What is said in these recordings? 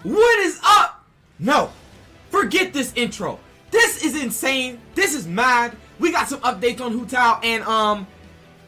What is up? No, forget this intro. This is insane. This is mad. We got some updates on Hu Tao, and I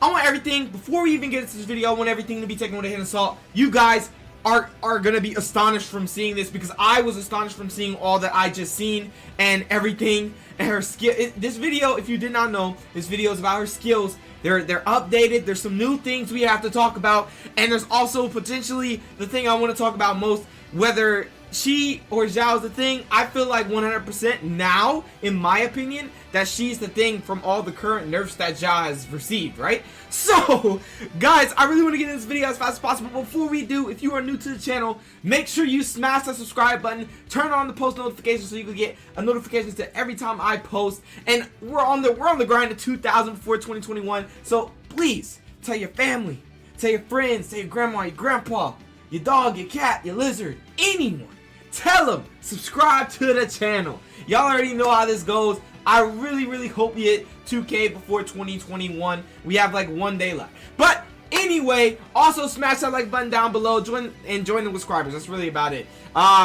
want everything, before we even get into this video, I want everything to be taken with a hint of salt. You guys are gonna be astonished from seeing this, because I was astonished from seeing all that I just seen and everything, and her skill. This video, if you did not know, this video is about her skills. They're updated. There's some new things we have to talk about, and there's also potentially the thing I want to talk about most, whether she or Zhao is the thing. I feel like 100% now, in my opinion, that she's the thing from all the current nerfs that Zhao has received, right? So, guys, I really want to get into this video as fast as possible. Before we do, if you are new to the channel, make sure you smash that subscribe button, turn on the post notifications so you can get a notification to every time I post. And we're on the grind to 2,000 before 2021. So please tell your family, tell your friends, tell your grandma, your grandpa, your dog, your cat, your lizard, anyone. Tell them, subscribe to the channel. Y'all already know how this goes. I really hope we hit 2K before 2021. We have like 1 day left. But anyway, also smash that like button down below. Join the subscribers. That's really about it.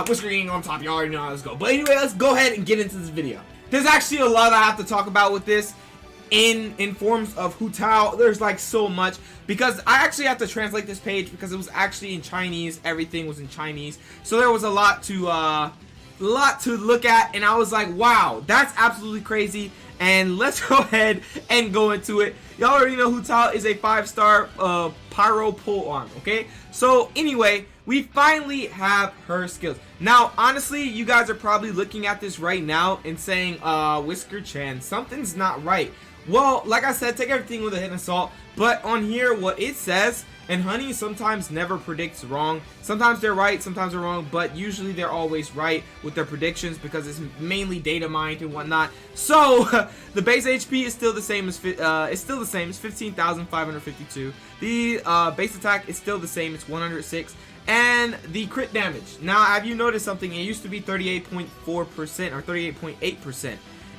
Whisker Gang on top. You already know how this goes. But anyway, let's go ahead and get into this video. There's actually a lot I have to talk about with this. In forms of Hu Tao, there's like so much, because I actually have to translate this page because it was actually in Chinese. Everything was in Chinese, so there was a lot to look at, and I was like, wow, that's absolutely crazy. And let's go ahead and go into it. Y'all already know Hu Tao is a 5-star pyro pole arm. Okay, so anyway, we finally have her skills. Now, honestly, you guys are probably looking at this right now and saying, Whisker Chan, something's not right. Well, like I said, take everything with a hint of salt. But on here, what it says, and Honey sometimes never predicts wrong. Sometimes they're right, sometimes they're wrong, but usually they're always right with their predictions because it's mainly data mined and whatnot. So the base HP is still the same as it's 15,552. The base attack is still the same. It's 106. And the crit damage. Now, have you noticed something? It used to be 38.4% or 38.8%.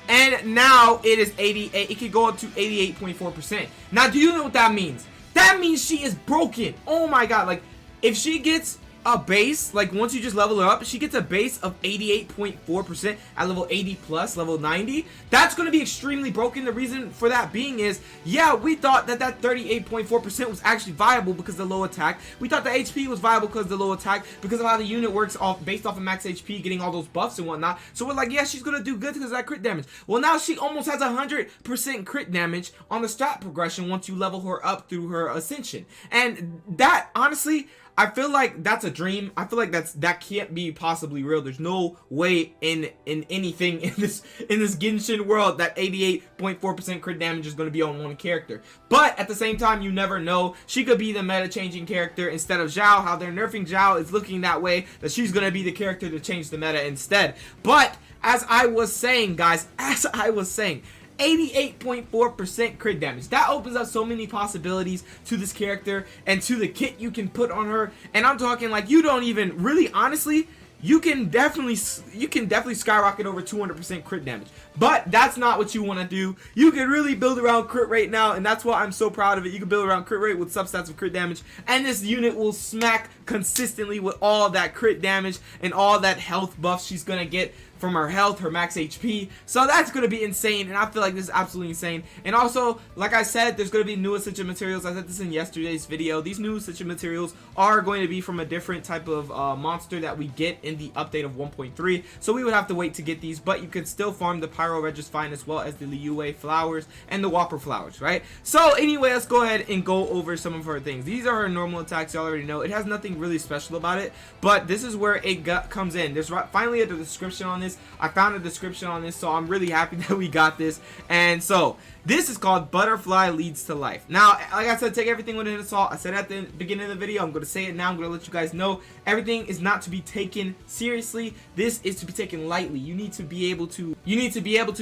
And now it is 88. It can go up to 88.4%. Now, do you know what that means? That means she is broken. Oh my god. Like, if she gets a base, like once you just level her up, she gets a base of 88.4% at level 80 plus, level 90. That's going to be extremely broken. The reason for that being is, yeah, we thought that 38.4% was actually viable because of the low attack. We thought the HP was viable because of the low attack, because of how the unit works based off of max HP, getting all those buffs and whatnot. So we're like, yeah, she's going to do good because of that crit damage. Well, now she almost has 100% crit damage on the strat progression once you level her up through her ascension. And that, honestly, I feel like that's a dream. I feel like that can't be possibly real. There's no way in anything in this Genshin world that 88.4% crit damage is going to be on one character. But at the same time, you never know. She could be the meta changing character instead of Zhao. How they're nerfing Zhao is looking that way, that she's going to be the character to change the meta instead. But as I was saying, guys, 88.4% crit damage. That opens up so many possibilities to this character and to the kit you can put on her. And I'm talking like, you don't even really, honestly, you can definitely skyrocket over 200% crit damage. But that's not what you want to do. You can really build around crit rate now, and that's why I'm so proud of it. You can build around crit rate with substats of crit damage, and this unit will smack consistently with all that crit damage and all that health buff she's gonna get from her health, her max HP. So that's going to be insane, and I feel like this is absolutely insane. And also, like I said, there's going to be new Ascension materials. I said this in yesterday's video. These new Ascension materials are going to be from a different type of monster that we get in the update of 1.3. So we would have to wait to get these, but you can still farm the Pyro Regis fine, as well as the Liyue flowers and the Whopper flowers, right? So anyway, let's go ahead and go over some of her things. These are her normal attacks. You already know. It has nothing really special about it, but this is where it comes in. There's finally a description on this. I found a description on this, so I'm really happy that we got this. And so this is called Butterfly Leads to Life. Now, like I said, take everything with a hint of salt. I said at the beginning of the video, I'm going to say it now. I'm going to let you guys know everything is not to be taken seriously. This is to be taken lightly. You need to be able to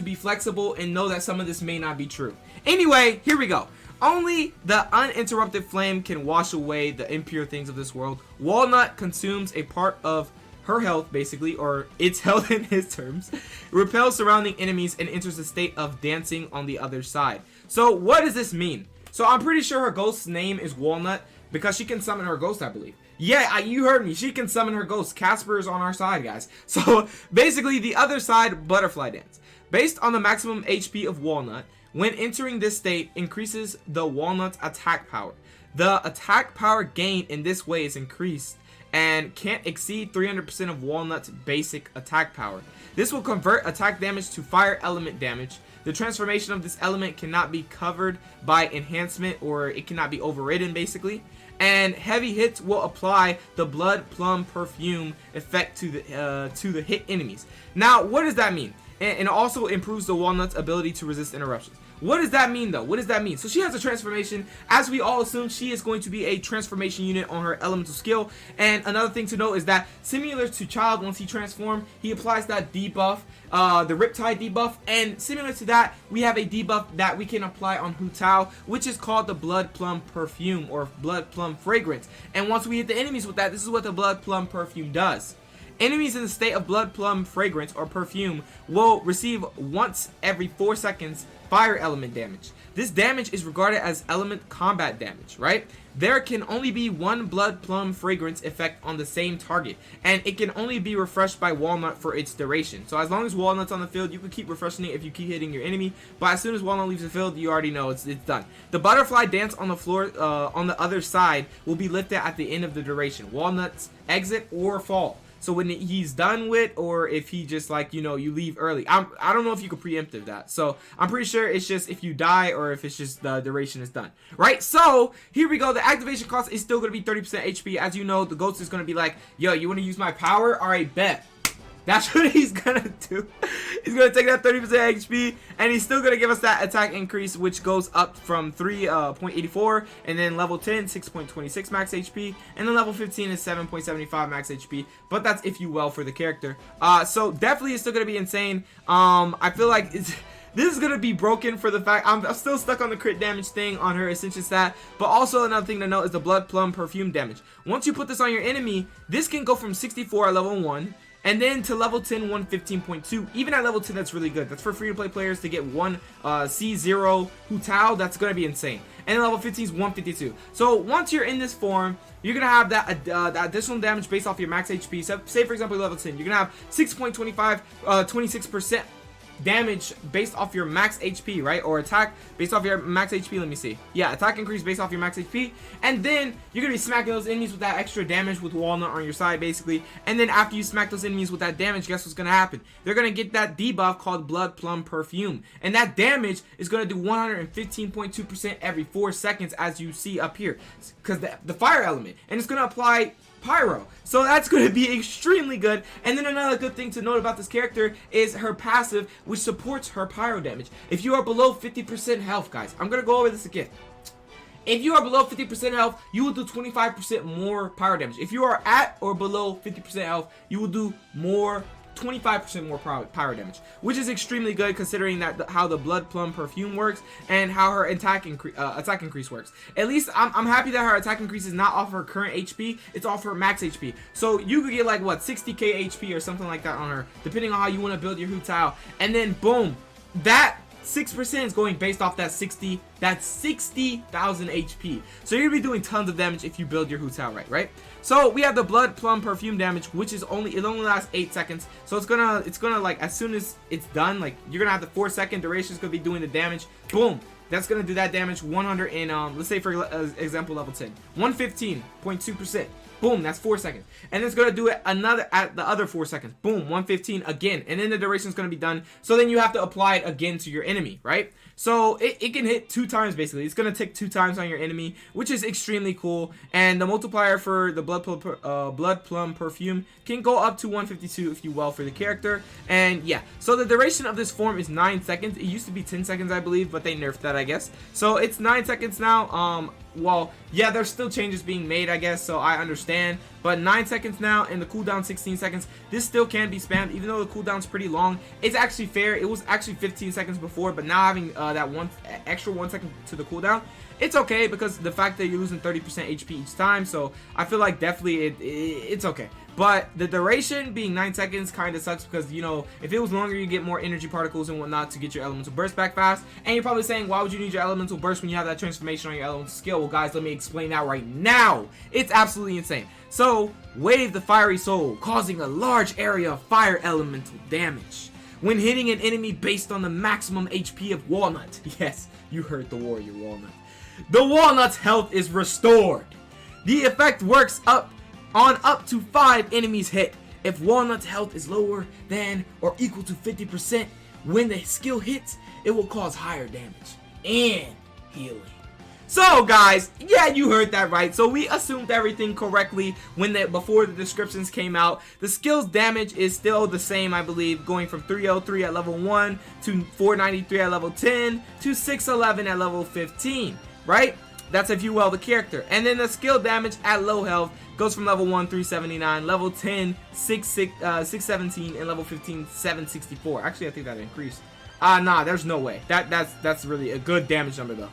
be flexible and know that some of this may not be true. Anyway, here we go. Only the uninterrupted flame can wash away the impure things of this world. Walnut consumes a part of her health, basically, or its health in his terms, repels surrounding enemies and enters a state of dancing on the other side. So what does this mean? So I'm pretty sure her ghost's name is Walnut because she can summon her ghost, I believe. Yeah, you heard me. She can summon her ghost. Casper is on our side, guys. So basically, the other side, Butterfly Dance. Based on the maximum HP of Walnut, when entering this state, increases the Walnut's attack power. The attack power gained in this way is increased and can't exceed 300% of Walnut's basic attack power. This will convert attack damage to fire element damage. The transformation of this element cannot be covered by enhancement, or it cannot be overridden basically. And heavy hits will apply the Blood Plum Perfume effect to the hit enemies. Now, what does that mean? And it also improves the Walnut's ability to resist interruptions. What does that mean though? What does that mean? So she has a transformation. As we all assume, she is going to be a transformation unit on her elemental skill. And another thing to note is that similar to Child, once he transforms, he applies that debuff, the Riptide debuff. And similar to that, we have a debuff that we can apply on Hu Tao, which is called the Blood Plum Perfume or Blood Plum Fragrance. And once we hit the enemies with that, this is what the Blood Plum Perfume does. Enemies in the state of Blood Plum Fragrance or Perfume will receive once every 4 seconds fire element damage. This damage is regarded as element combat damage, right? There can only be one Blood Plum Fragrance effect on the same target, and it can only be refreshed by Walnut for its duration. So as long as Walnut's on the field, you can keep refreshing it if you keep hitting your enemy, but as soon as Walnut leaves the field, you already know it's done. The Butterfly Dance on the floor on the other side will be lifted at the end of the duration. Walnut's exit or fall. So when he's done with, or if he just like, you know, you leave early. I don't know if you can preemptive that. So I'm pretty sure it's just if you die or if it's just the duration is done. Right? So here we go. The activation cost is still going to be 30% HP. As you know, the ghost is going to be like, yo, you want to use my power? All right, bet. That's what he's going to do. He's going to take that 30% HP, and he's still going to give us that attack increase, which goes up from 3.84, and then level 10, 6.26 max HP, and then level 15 is 7.75 max HP, but that's if you well for the character. So definitely it's still going to be insane. I feel like this is going to be broken for the fact I'm still stuck on the crit damage thing on her Ascension stat. But also another thing to note is the Blood Plum Perfume damage. Once you put this on your enemy, this can go from 64 at level 1 and then to level 10, 115.2. Even at level 10, that's really good. That's for free-to-play players to get one C0 Hu Tao. That's going to be insane. And then level 15 is 152. So once you're in this form, you're going to have that additional damage based off your max HP. So say, for example, level 10. You're going to have 6.25, 26% damage based off your max HP, right? Or attack based off your max HP. Let me see. Yeah, attack increase based off your max HP. And then you're gonna be smacking those enemies with that extra damage with Walnut on your side, basically. And then after you smack those enemies with that damage, guess what's gonna happen? They're gonna get that debuff called Blood Plum Perfume, and that damage is gonna do 115.2% every 4 seconds, as you see up here, because the fire element, and it's gonna apply Pyro. So that's going to be extremely good. And then another good thing to note about this character is her passive, which supports her Pyro damage. If you are below 50% health, guys, I'm going to go over this again. If you are below 50% health, you will do 25% more Pyro damage. If you are at or below 50% health, you will do 25% more pyro damage, which is extremely good considering that how the Blood Plum Perfume works and how her attack increase works. At least I'm happy that her attack increase is not off her current HP, it's off her max HP. So you could get like what, 60k HP or something like that on her, depending on how you want to build your Hu Tao. And then boom, that 6% is going based off that 60,000 HP. So you're gonna be doing tons of damage if you build your Hu Tao right? So we have the Blood Plum Perfume damage, which is it only lasts 8 seconds. So it's gonna like, as soon as it's done, like you're gonna have the 4-second duration is gonna be doing the damage. Boom. That's gonna do that damage 100 and let's say for example level 10, 115.2%. Boom, that's 4 seconds. And it's gonna do it another at the other 4 seconds. Boom, 115 again. And then the duration is gonna be done. So then you have to apply it again to your enemy, right? So it can hit 2 times basically. It's gonna tick 2 times on your enemy, which is extremely cool. And the multiplier for the Blood Plum Perfume can go up to 152 if you well for the character. And yeah, so the duration of this form is 9 seconds. It used to be 10 seconds, I believe, but they nerfed that, I guess. So it's 9 seconds now. Well, yeah, there's still changes being made, I guess, so I understand. But 9 seconds now, and the cooldown 16 seconds. This still can be spammed, even though the cooldown's pretty long. It's actually fair. It was actually 15 seconds before, but now having that extra 1 second to the cooldown, it's okay because the fact that you're losing 30% HP each time. So I feel like definitely it's okay. But the duration being 9 seconds kind of sucks because, you know, if it was longer, you get more energy particles and whatnot to get your elemental burst back fast. And you're probably saying, why would you need your elemental burst when you have that transformation on your elemental skill? Well, guys, let me explain that right now. It's absolutely insane. So, wave the fiery soul, causing a large area of fire elemental damage when hitting an enemy based on the maximum HP of Walnut. Yes, you heard the warrior Walnut. The Walnut's health is restored. The effect works up to 5 enemies hit. If Walnut's health is lower than or equal to 50% when the skill hits, it will cause higher damage and healing. So guys, yeah, you heard that right. So we assumed everything correctly before the descriptions came out. The skill's damage is still the same, I believe, going from 303 at level 1 to 493 at level 10 to 611 at level 15, right? That's if you well the character. And then the skill damage at low health goes from level 1 379, level 10 617, and level 15 764. Actually, I think that increased. Nah, there's no way. That's really a good damage number though.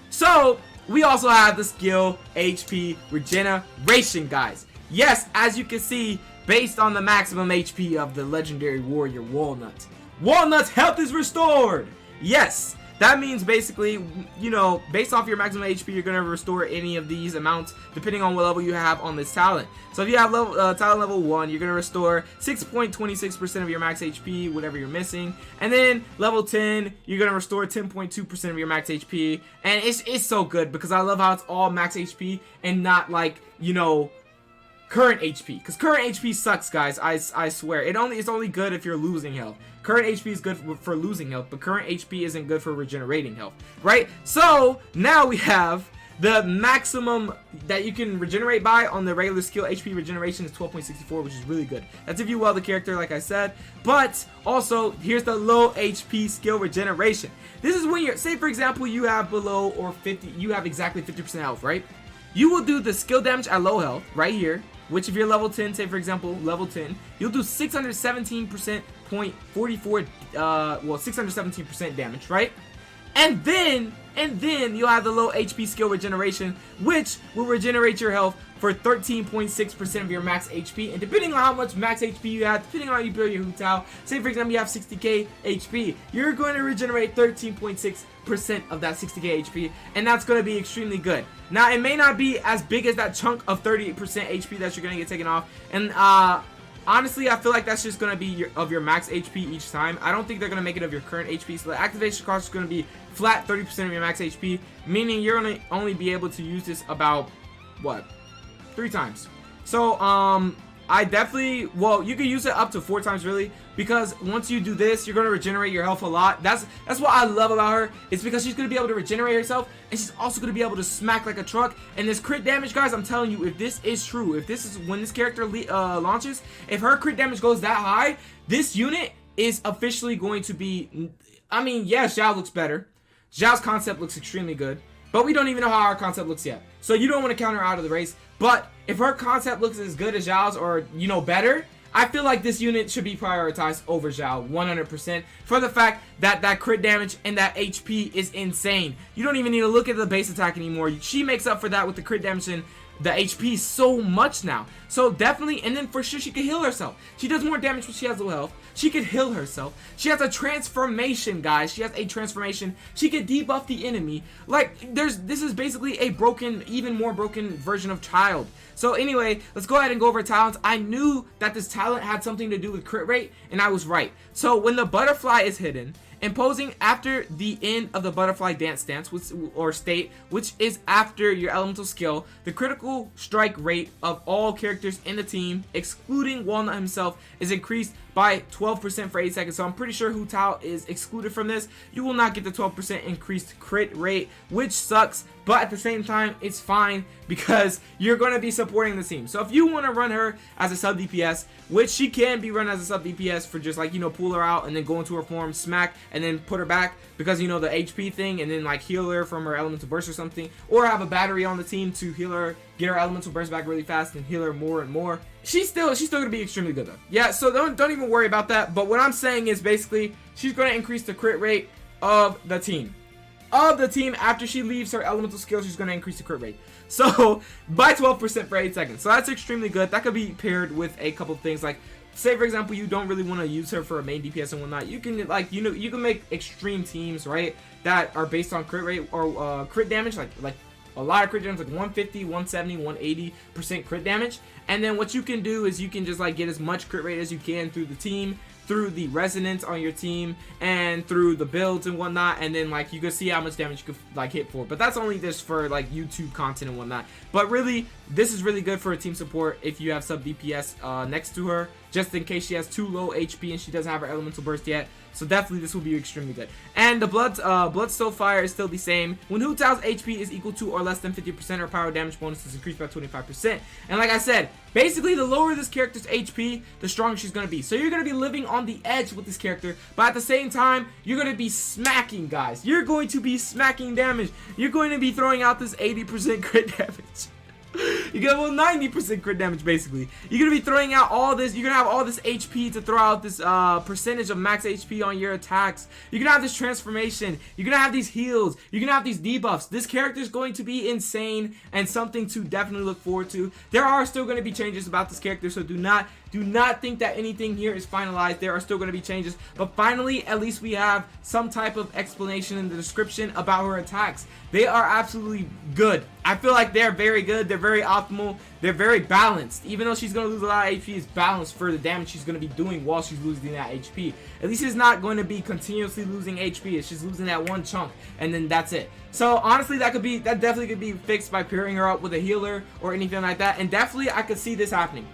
So we also have the skill HP regeneration, guys. Yes, as you can see, based on the maximum HP of the legendary warrior Walnut, Walnut's health is restored. Yes, that means basically, you know, based off your maximum HP, you're going to restore any of these amounts depending on what level you have on this talent. So if you have talent level 1, you're going to restore 6.26% of your max HP, whatever you're missing. And then level 10, you're going to restore 10.2% of your max HP. And it's so good because I love how it's all max HP and not like, you know, current HP, because current HP sucks, guys. I swear it's only good if you're losing health. Current HP is good for losing health, but current HP isn't good for regenerating health, right? So now we have the maximum that you can regenerate by on the regular skill HP regeneration is 12.64, which is really good. That's if you well the character, like I said. But also, here's the low HP skill regeneration. This is when you're, say for example, you have below or 50, you have exactly 50% health, right? You will do the skill damage at low health right here, which if you're level 10, say for example level 10, you'll do 617% 0.44 617% damage, right? And then you'll have the low HP skill regeneration, which will regenerate your health for 13.6% of your max HP. And depending on how much max HP you have, depending on how you build your Hu Tao, say for example you have 60k HP, you're going to regenerate 13.6% of that 60k HP, and that's going to be extremely good. Now it may not be as big as that chunk of 38% HP that you're going to get taken off, and honestly, I feel like that's just going to be your max HP each time. I don't think they're going to make it of your current HP. So the activation cost is going to be flat 30% of your max HP, meaning you're going to only be able to use this about, what, 3 times. So, I definitely, well, you can use it up to 4 times really, because once you do this, you're going to regenerate your health a lot. That's what I love about her. It's because she's going to be able to regenerate herself, and she's also going to be able to smack like a truck. And this crit damage, guys, I'm telling you, if this is true, if this is when this character launches, if her crit damage goes that high, this unit is officially going to be, I mean, yeah, Xiao looks better. Xiao's concept looks extremely good, but we don't even know how our concept looks yet. So you don't want to count her out of the race. But if her concept looks as good as Xiao's, or, you know, better, I feel like this unit should be prioritized over Xiao 100% for the fact that that crit damage and that HP is insane. You don't even need to look at the base attack anymore. She makes up for that with the crit damage and the HP so much now. So definitely, and then for sure she can heal herself. She does more damage when she has low health. She could heal herself. She has a transformation, guys. She has a transformation. She could debuff the enemy. Like, this is basically a broken, even more broken version of Child. So anyway, let's go ahead and go over talents. I knew that this talent had something to do with crit rate, and I was right. So when the butterfly is hidden, imposing after the end of the butterfly dance stance, or state, which is after your elemental skill, the critical strike rate of all characters in the team, excluding Walnut himself, is increased by 12% for 8 seconds. So I'm pretty sure Hu Tao is excluded from this. You will not get the 12% increased crit rate, which sucks, but at the same time, it's fine because you're going to be supporting the team. So if you want to run her as a sub DPS, which she can be run as a sub DPS for just like, you know, pull her out and then go into her form, smack, and then put her back because, you know, the HP thing, and then like heal her from her elemental burst or something, or have a battery on the team to heal her, get her elemental burst back really fast and heal her more and more. She's still gonna be extremely good though. Yeah, so don't even worry about that. But what I'm saying is basically she's gonna increase the crit rate of the team. of the team. After she leaves her elemental skill, she's going to increase the crit rate. So by 12% for 8 seconds. So that's extremely good. That could be paired with a couple of things, like say for example you don't really want to use her for a main DPS and whatnot. You can, like, you know, you can make extreme teams, right, that are based on crit rate or crit damage, like a lot of crit damage, like 150, 170, 180% crit damage. And then what you can do is you can just like get as much crit rate as you can through the team, through the resonance on your team, and through the builds and whatnot, and then like you can see how much damage you could like hit for. But that's only just for like YouTube content and whatnot. But really, this is really good for a team support if you have sub DPS next to her, just in case she has too low HP and she doesn't have her elemental burst yet. So definitely this will be extremely good. And the Bloodstone Fire is still the same. When Hu Tao's HP is equal to or less than 50%, her power damage bonus is increased by 25%. And like I said, basically the lower this character's HP, the stronger she's going to be. So you're going to be living on the edge with this character, but at the same time, you're going to be smacking, guys. You're going to be smacking damage. You're going to be throwing out this 80% crit damage. You get 90% crit damage basically. You're gonna be throwing out all this. You're gonna have all this HP to throw out this percentage of max HP on your attacks. You're gonna have this transformation. You're gonna have these heals. You're gonna have these debuffs. This character is going to be insane and something to definitely look forward to. There are still gonna be changes about this character, so do not think that anything here is finalized. There are still going to be changes, but finally, at least we have some type of explanation in the description about her attacks. They are absolutely good. I feel like they're very good. They're very optimal. They're very balanced. Even though she's going to lose a lot of HP, it's balanced for the damage she's going to be doing while she's losing that HP. At least it's not going to be continuously losing HP. It's just losing that one chunk, and then that's it. So honestly, that definitely could be fixed by pairing her up with a healer or anything like that. And definitely, I could see this happening.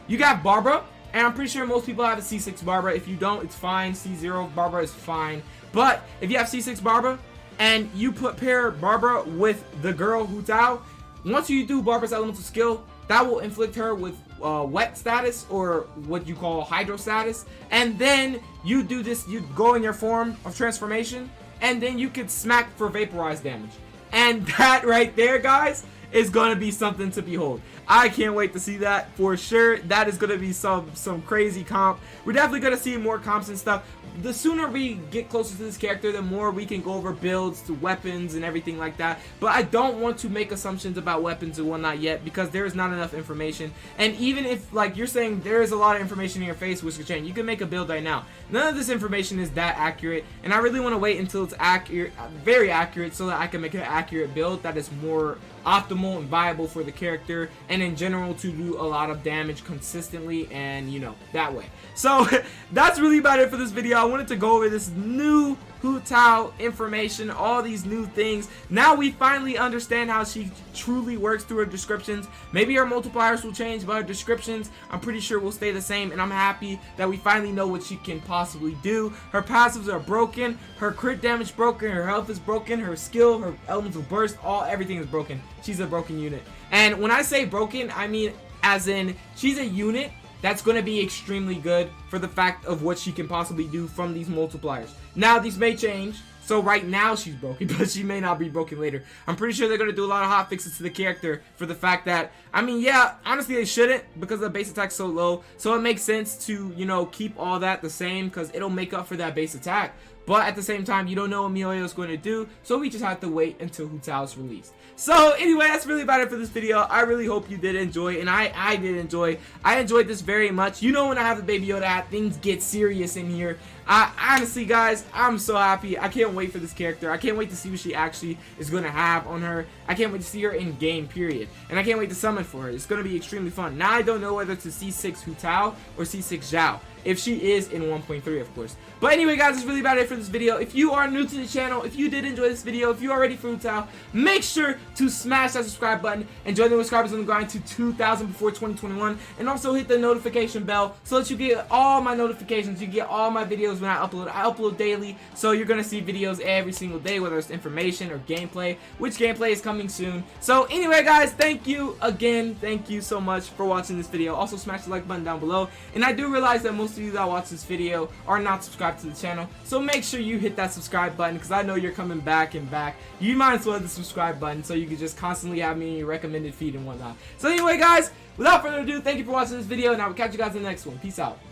You got Barbara, and I'm pretty sure most people have a C6 Barbara. If you don't, it's fine. C0 Barbara is fine. But if you have C6 Barbara and you pair Barbara with the girl Hu Tao, once you do Barbara's elemental skill, that will inflict her with wet status, or what you call hydro status. And then you do this, you go in your form of transformation, and then you could smack for vaporized damage. And that right there, guys, is going to be something to behold. I can't wait to see that for sure. That is going to be some crazy comp. We're definitely going to see more comps and stuff. The sooner we get closer to this character, the more we can go over builds to weapons and everything like that. But I don't want to make assumptions about weapons and whatnot yet, because there is not enough information. And even if, like, you're saying there is a lot of information in your face, Whisker Chain, you can make a build right now. None of this information is that accurate, and I really want to wait until it's accurate, very accurate, so that I can make an accurate build that is more optimal and viable for the character, and in general to do a lot of damage consistently, and you know, that way. So that's really about it for this video. I wanted to go over this new Hu Tao information, all these new things. Now we finally understand how she truly works through her descriptions. Maybe her multipliers will change, but her descriptions, I'm pretty sure, will stay the same, and I'm happy that we finally know what she can possibly do. Her passives are broken, her crit damage broken, her health is broken, her skill, her elemental burst, everything is broken. She's a broken unit. And when I say broken, I mean as in she's a unit that's going to be extremely good for the fact of what she can possibly do from these multipliers. Now, these may change. So right now she's broken, but she may not be broken later. I'm pretty sure they're going to do a lot of hot fixes to the character for the fact that, I mean, yeah, honestly they shouldn't, because the base attack's so low. So it makes sense to, you know, keep all that the same, because it'll make up for that base attack. But at the same time, you don't know what Miyoyo is going to do, so we just have to wait until Hu Tao is released. So anyway, that's really about it for this video. I really hope you did enjoy, and I did enjoy. I enjoyed this very much. You know, when I have the Baby Yoda hat, things get serious in here. Honestly, guys, I'm so happy. I can't wait for this character. I can't wait to see what she actually is going to have on her. I can't wait to see her in game, period. And I can't wait to summon for her. It's going to be extremely fun. Now I don't know whether to C6 Hu Tao or C6 Zhao, if she is in 1.3, of course. But anyway, guys, that's really about it for this video. If you are new to the channel, if you did enjoy this video, if you are ready for Hu Tao, make sure to smash that subscribe button and join the subscribers on the grind to 2,000 before 2021. And also hit the notification bell so that you get all my notifications. You get all my videos when I upload. I upload daily, so you're going to see videos every single day, whether it's information or gameplay, which gameplay is coming soon. So anyway, guys, thank you again. Thank you so much for watching this video. Also, smash the like button down below. And I do realize that most of you that watch this video are not subscribed to the channel, so make sure you hit that subscribe button, because I know you're coming back and back. You might as well hit the subscribe button so you can just constantly have me in your recommended feed and whatnot. So anyway, guys, without further ado, thank you for watching this video, and I will catch you guys in the next one. Peace out.